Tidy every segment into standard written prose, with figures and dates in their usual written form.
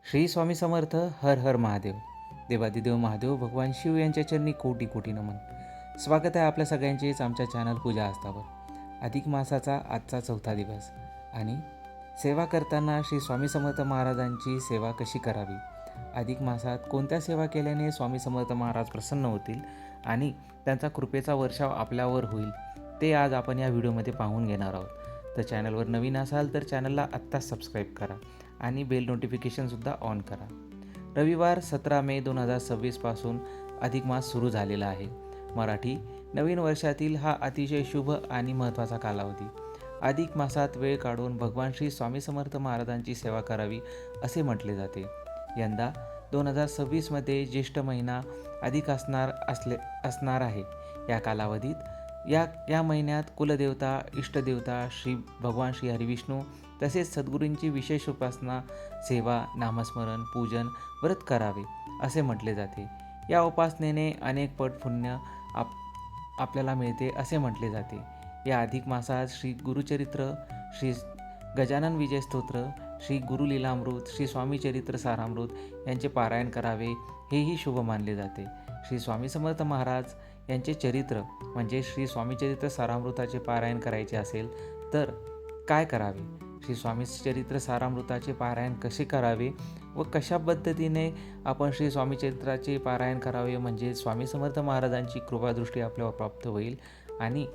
श्री स्वामी समर्थ. हर हर महादेव. देवादिदेव महादेव भगवान शिव यांच्या चरणी कोटी कोटी नमन. स्वागत आहे आपल्या सगळ्यांचेच आमच्या चॅनल पूजा आस्थावर. अधिक मासाचा आजचा 4था दिवस आणि सेवा करताना श्री स्वामी समर्थ महाराजांची सेवा कशी करावी, अधिक मासात कोणत्या सेवा केल्याने स्वामी समर्थ महाराज प्रसन्न होतील आणि त्यांचा कृपेचा वर्षाव आपल्यावर होईल, ते आज आपण या व्हिडिओमध्ये पाहून घेणार आहोत. तर चॅनलवर नवीन असाल तर चॅनलला आत्ताच सबस्क्राईब करा आणि बेल नोटिफिकेशनसुद्धा ऑन करा. रविवार 17 मे 2026 पासून अधिक मास सुरू झालेला आहे. मराठी नवीन वर्षातील हा अतिशय शुभ आणि महत्त्वाचा कालावधी. अधिक मासात वेळ काढून भगवान श्री स्वामी समर्थ महाराजांची सेवा करावी असे म्हटले जाते. यंदा 2026मध्ये ज्येष्ठ महिना अधिक असणार आहे. या कालावधीत या महिन्यात कुलदेवता, इष्टदेवता, भगवान श्री हरिविष्णू तसेच सद्गुरूंची विशेष उपासना, सेवा, नामस्मरण, पूजन, व्रत करावे असे म्हटले जाते. या उपासनेने अनेक पट पुण्य आपल्याला मिळते असे म्हटले जाते. या अधिक मासात श्री गुरुचरित्र, श्री गजानन विजय स्तोत्र, श्री गुरुलीलामृत, श्री स्वामी चरित्र सारामृत यांचे पारायण करावे हेही शुभ मानले जाते. श्री स्वामी समर्थ महाराज यांचे चरित्र म्हणजे श्री स्वामी चरित्र सारामृताचे पारायण करायचे असेल तर काय करावे, श्री स्वामी चरित्र सारामृताचे पारायण कसे करावे व कशा पद्धतीने आपण श्री स्वामी चरित्राचे पारायण करावे म्हणजे स्वामी समर्थ महाराजांची कृपादृष्टी आपल्यावर प्राप्त होईल आणि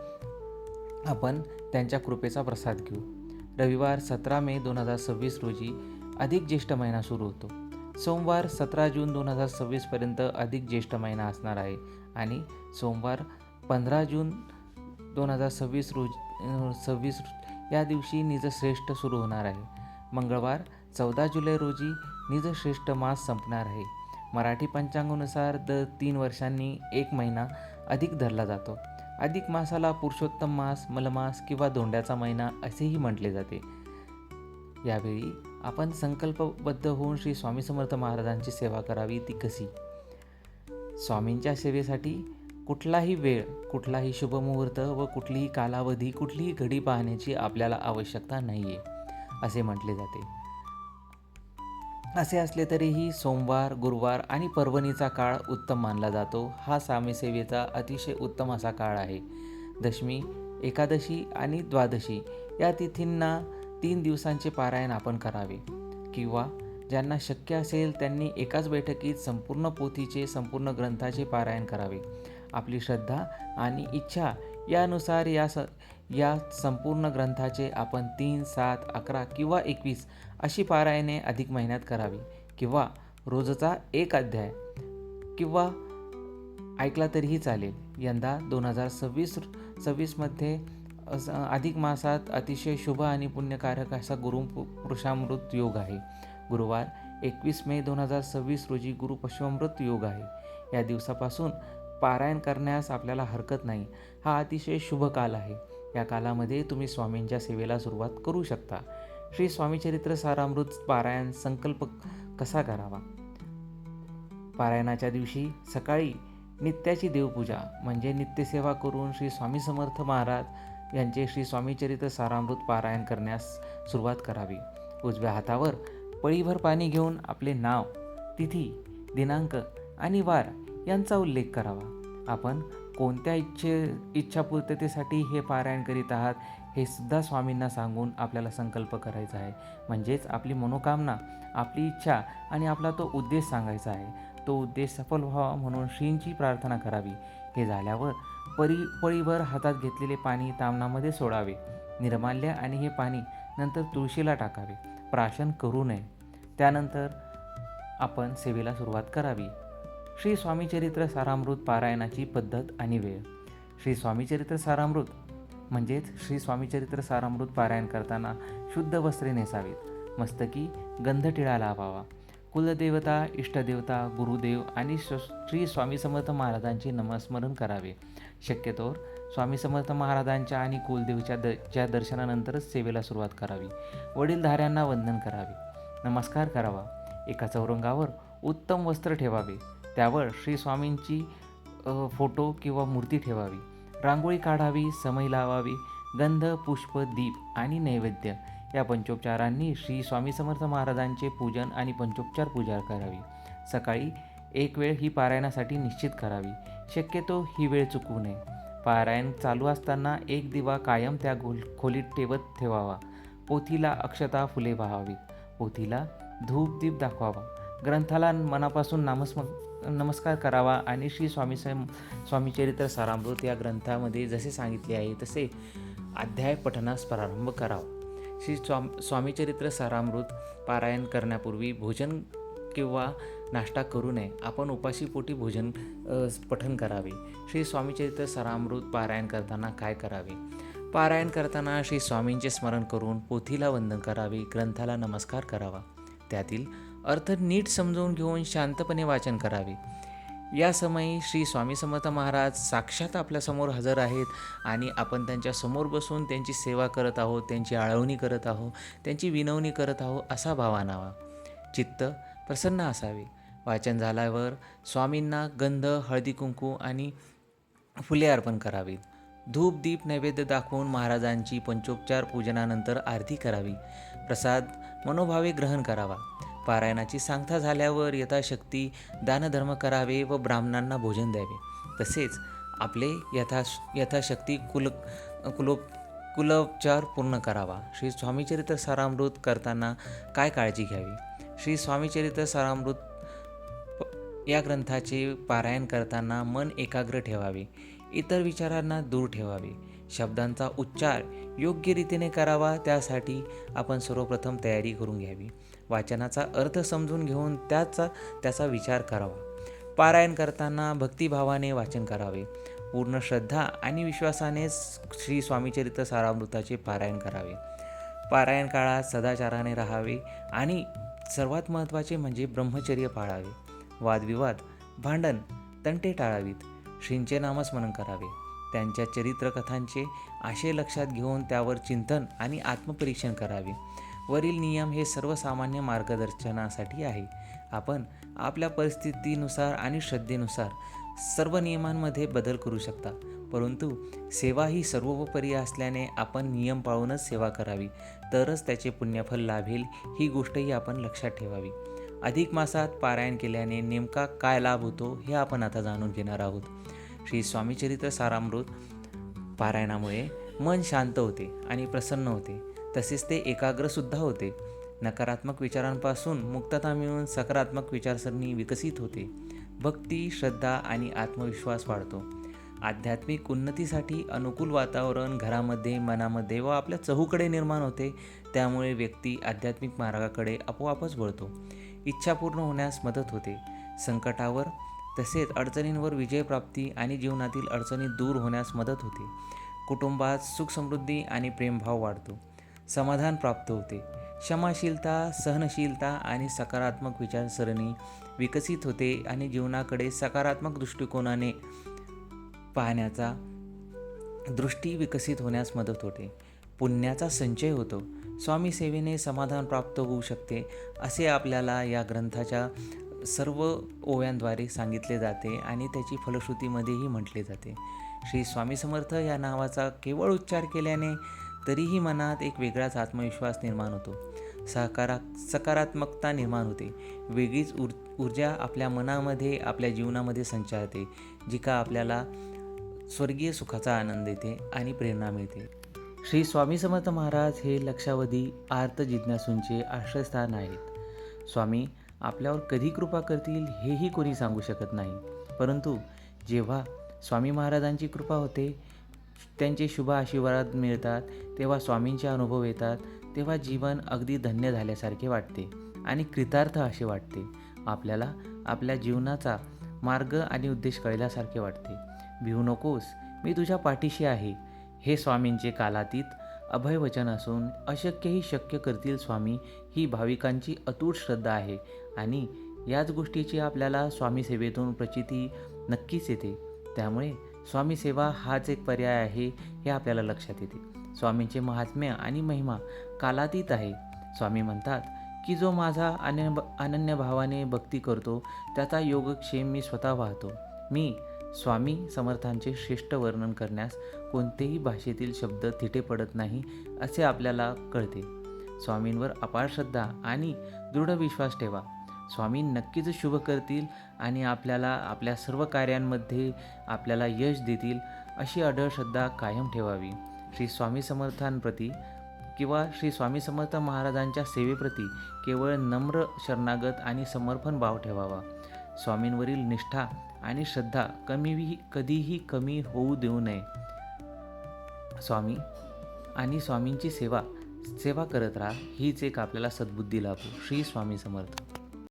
आपण त्यांच्या कृपेचा प्रसाद घेऊ. रविवार 17 मे 2026 रोजी अधिक ज्येष्ठ महिना सुरू होतो. सोमवार 17 जून 2026 पर्यंत अधिक ज्येष्ठ महिना असणार आहे आणि सोमवार 15 जून 2026 या दिवशी निजश्रेष्ठ सुरू होणार आहे. मंगळवार 14 जुलै रोजी निजश्रेष्ठ मास संपणार आहे. मराठी पंचांगानुसार दर 3 वर्षांनी एक महिना अधिक धरला जातो. अधिक मासाला पुरुषोत्तम मास, मलमास किंवा धोंड्याचा महिना असेही म्हटले जाते. यावेळी आपण संकल्पबद्ध होऊन श्री स्वामी समर्थ महाराजांची सेवा करावी. ती कशी? स्वामींच्या सेवेसाठी कुठलाही वेळ, कुठलाही शुभमुहूर्त व कुठलीही कालावधी, कुठलीही घडी पाहण्याची आपल्याला आवश्यकता नाही आहे असे म्हटले जाते. असे असले तरीही सोमवार, गुरुवार आणि पर्वणीचा काळ उत्तम मानला जातो. हा स्वामी सेवेचा अतिशय उत्तम असा काळ आहे. दशमी, एकादशी आणि द्वादशी या तिथींना 3 दिवसांचे पारायण आपण करावे किंवा ज्यांना शक्य असेल त्यांनी एकाच बैठकीत संपूर्ण पोथीचे, संपूर्ण ग्रंथाचे पारायण करावे. आपली श्रद्धा आणि इच्छा यानुसार या संपूर्ण ग्रंथाचे आपण 3, 7, 11 किंवा 21 अशी पारायणे अधिक महिन्यात करावी किंवा रोजचा एक अध्याय किंवा ऐकला तरीही चालेल. यंदा 2026मध्ये अधिक मासात अतिशय शुभ आणि पुण्यकारक असा गुरुपुरुषामृत योग आहे. गुरुवार 21 मे 2026 रोजी गुरुपश्चिमामृत योग आहे. या दिवसापासून पारायण करण्यास आपल्याला हरकत नाही. हा अतिशय शुभ काल आहे. या कालामध्ये तुम्ही स्वामींच्या सेवेला सुरुवात करू शकता. श्री स्वामी चरित्र सारामृत पारायण संकल्प कसा करावा? पारायणाच्या दिवशी सकाळी नित्याची देवपूजा म्हणजे नित्यसेवा करून श्री स्वामी समर्थ महाराज यांचे श्री स्वामी चरित्र सारामृत पारायण करण्यास सुरुवात करावी. उजव्या हातावर पळीभर पाणी घेऊन आपले नाव, तिथी, दिनांक आणि वार यांचा उल्लेख करावा. आपण कोणत्या इच्छापूर्ततेसाठी हे पारायण करीत आहात हे सुद्धा स्वामींना सांगून आपल्याला संकल्प करायचा आहे. म्हणजेच आपली मनोकामना, आपली इच्छा आणि आपला तो उद्देश सांगायचा आहे. तो उद्देश सफल व्हावा म्हणून श्रींची प्रार्थना करावी. हे झाल्यावर पळीभर हातात घेतलेले पाणी तामणामध्ये सोडावे. निर्माल्य आणि हे पाणी नंतर तुळशीला टाकावे. प्राशन करू नये. त्यानंतर आपण सेवेला सुरुवात करावी. श्री स्वामी चरित्र सारामृत पारायणाची पद्धत आणि वेळ. श्री स्वामी चरित्र सारामृत म्हणजेच श्री स्वामी चरित्र सारामृत पारायण करताना शुद्ध वस्त्रे नेसावीत. मस्तकी गंधटिळा लावावा. कुलदेवता, इष्टदेवता, गुरुदेव आणि श्री स्वामी समर्थ महाराजांचे नामस्मरण करावे. शक्यतोवर स्वामी समर्थ महाराजांच्या आणि कुलदेवच्या दर्शनानंतरच सेवेला सुरुवात करावी. वडीलधाऱ्यांना वंदन करावे. नमस्कार करावा. एका चौरंगावर उत्तम वस्त्र ठेवावे. त्यावर श्री स्वामींची फोटो किंवा मूर्ती ठेवावी. रांगोळी काढावी. समई लावावी. गंध, पुष्प, दीप आणि नैवेद्य या पंचोपचारांनी श्री स्वामी समर्थ महाराजांचे पूजन आणि पंचोपचार पूजा करावी. सकाळी एक वेळ ही पारायणासाठी निश्चित करावी. शक्यतो ही वेळ चुकवू नये. पारायण चालू असताना एक दिवा कायम त्या खोलीत ठेवावा. पोथीला अक्षता फुले वाहावीत. पोथीला धूप दीप दाखवावा. ग्रंथाला मनापासून नमस्कार करावा आणि श्री स्वामीचरित्र सारामृत या ग्रंथामध्ये जसे सांगितले आहे तसे अध्याय पठनास प्रारंभ करावा. श्री स्वामीचरित्र सारामृत पारायण करण्यापूर्वी भोजन किंवा नाश्ता करू नये. आपण उपाशीपोटी पठन करावे. श्री स्वामीचरित्र सारामृत पारायण करताना काय करावे? पारायण करताना श्री स्वामींचे स्मरण करून पोथीला वंदन करावे. ग्रंथाला नमस्कार करावा. त्यातील अर्थ नीट समजून घेऊन शांतपणे वाचन करावे. या समयी श्री स्वामी समर्थ महाराज साक्षात आपल्यासमोर हजर आहेत आणि आपण त्यांच्या समोर बसून त्यांची सेवा करत आहोत, त्यांची आळवणी करत आहोत, त्यांची विनवणी करत आहोत असा भाव आणावा. चित्त प्रसन्न असावे. वाचन झाल्यावर स्वामींना गंध, हळदी कुंकू आणि फुले अर्पण करावीत. धूप दीप नैवेद्य दाखवून महाराजांची पंचोपचार पूजनानंतर आरती करावी. प्रसाद मनोभावे ग्रहण करावा. पारायणाची सांगता झाल्यावर यथाशक्ती दानधर्म करावे व ब्राह्मणांना भोजन द्यावे. तसेच आपले यथाशक्ती कुलोपचार पूर्ण करावा. श्री स्वामीचरित्र सारामृत करताना काय काळजी घ्यावी? श्री स्वामीचरित्र सारामृत या ग्रंथाचे पारायण करताना मन एकाग्र ठेवावे. इतर विचारांना दूर ठेवावे. शब्दांचा उच्चार योग्य रीतीने करावा. त्यासाठी आपण सर्वप्रथम तयारी करून घ्यावी. वाचनाचा अर्थ समजून घेऊन त्याचा विचार करावा. पारायण करताना भक्तिभावाने वाचन करावे. पूर्ण श्रद्धा आणि विश्वासाने श्री स्वामीचरित्र सारामृताचे पारायण करावे. पारायण काळात सदाचाराने राहावे आणि सर्वात महत्त्वाचे म्हणजे ब्रह्मचर्य पाळावे. वादविवाद, भांडण, तंटे टाळावीत. श्रींचे नामस्मरण करावे. त्यांच्या चरित्रकथांचे आशय लक्षात घेऊन त्यावर चिंतन आणि आत्मपरीक्षण करावे. वरील नियम हे सर्वसामान्य मार्गदर्शनासाठी आहे. आपण आपल्या परिस्थितीनुसार आणि श्रद्धेनुसार सर्व नियमांमध्ये बदल करू शकता. परंतु सेवा ही सर्वोपरी असल्याने आपण नियम पाळूनच सेवा करावी, तरच त्याचे पुण्यफल लाभेल ही गोष्टही आपण लक्षात ठेवावी. अधिक मासात पारायण केल्याने नेमका काय लाभ होतो हे आपण आता जाणून घेणार आहोत. श्री स्वामीचरित्र सारामृत पारायणामुळे मन शांत होते आणि प्रसन्न होते. तसेच ते एकाग्रसुद्धा होते. नकारात्मक विचारांपासून मुक्तता मिळून सकारात्मक विचारसरणी विकसित होते. भक्ती, श्रद्धा आणि आत्मविश्वास वाढतो. आध्यात्मिक उन्नतीसाठी अनुकूल वातावरण घरामध्ये, मनामध्ये व आपल्या चहूकडे निर्माण होते. त्यामुळे व्यक्ती आध्यात्मिक मार्गाकडे आपोआपच वळतो. इच्छा पूर्ण होण्यास मदत होते. संकटावर तसेच अडचणींवर विजयप्राप्ती आणि जीवनातील अडचणी दूर होण्यास मदत होते. कुटुंबात सुख समृद्धी आणि प्रेमभाव वाढतो. समाधान प्राप्त होते. क्षमाशीलता, सहनशीलता आणि सकारात्मक विचारसरणी विकसित होते आणि जीवनाकडे सकारात्मक दृष्टिकोनाने पाहण्याचा दृष्टी विकसित होण्यास मदत होते. पुण्याचा संचय होतो. स्वामी सेवेने समाधान प्राप्त होऊ शकते असे आपल्याला या ग्रंथाच्या सर्व ओव्यांद्वारे सांगितले जाते आणि त्याची फलश्रुतीमध्येही म्हटले जाते. श्री स्वामी समर्थ या नावाचा केवळ उच्चार केल्याने तरीही मनात एक वेगळाच आत्मविश्वास निर्माण होतो. सकारात्मकता निर्माण होते. वेगळीच ऊर्जा आपल्या मनामध्ये, आपल्या जीवनामध्ये संचारते, जी का आपल्याला स्वर्गीय सुखाचा आनंद देते आणि प्रेरणा मिळते. श्री स्वामी समर्थ महाराज हे लक्षावधी आर्त जिज्ञासूंचे आश्रयस्थान आहेत. स्वामी आपल्यावर कधी कृपा करतील हेही कोणी सांगू शकत नाही. परंतु जेव्हा स्वामी महाराजांची कृपा होते, त्यांचे शुभ आशीर्वाद मिळतात, तेव्हा स्वामींचे अनुभव येतात, तेव्हा जीवन अगदी धन्य झाल्यासारखे वाटते आणि कृतार्थ असे वाटते. आपल्याला आपल्या जीवनाचा मार्ग आणि उद्देश कळल्यासारखे वाटते. भिवू नकोस, मी तुझ्या पाठीशी आहे, हे स्वामींचे कालातीत अभयवचन असून अशक्यही शक्य करतील स्वामी ही भाविकांची अतूट श्रद्धा आहे आणि याच गोष्टीची आपल्याला स्वामी सेवेतून प्रचिती नक्कीच येते. त्यामुळे स्वामी सेवा हाच एक पर्याय आहे हे आपल्याला लक्षात येते. स्वामींचे महात्म्य आणि महिमा कालातीत आहे. स्वामी म्हणतात की जो माझा अनन्य भावाने भक्ती करतो त्याचा योगक्षेम मी स्वतः वाहतो. मी स्वामी समर्थांचे श्रेष्ठ वर्णन करण्यास कोणतेही भाषेतील शब्द तिथे पडत नाही असे आपल्याला कळते. स्वामींवर अपार श्रद्धा आणि दृढ विश्वास ठेवा. स्वामी नक्कीच शुभ करतील आणि आपल्याला आपल्या सर्व कार्यांमध्ये आपल्याला यश देतील, अशी अढळ श्रद्धा कायम ठेवावी. श्री स्वामी समर्थांप्रती किंवा श्री स्वामी समर्थ महाराजांच्या सेवेप्रती केवळ नम्र, शरणागत आणि समर्पण भाव ठेवावा. स्वामींवरील निष्ठा आणि श्रद्धा कधीही कमी होऊ देऊ नये. स्वामी आणि स्वामींची सेवा करत राहा, हीच एक आपल्याला सद्बुद्धी लाभो. श्री स्वामी समर्थ.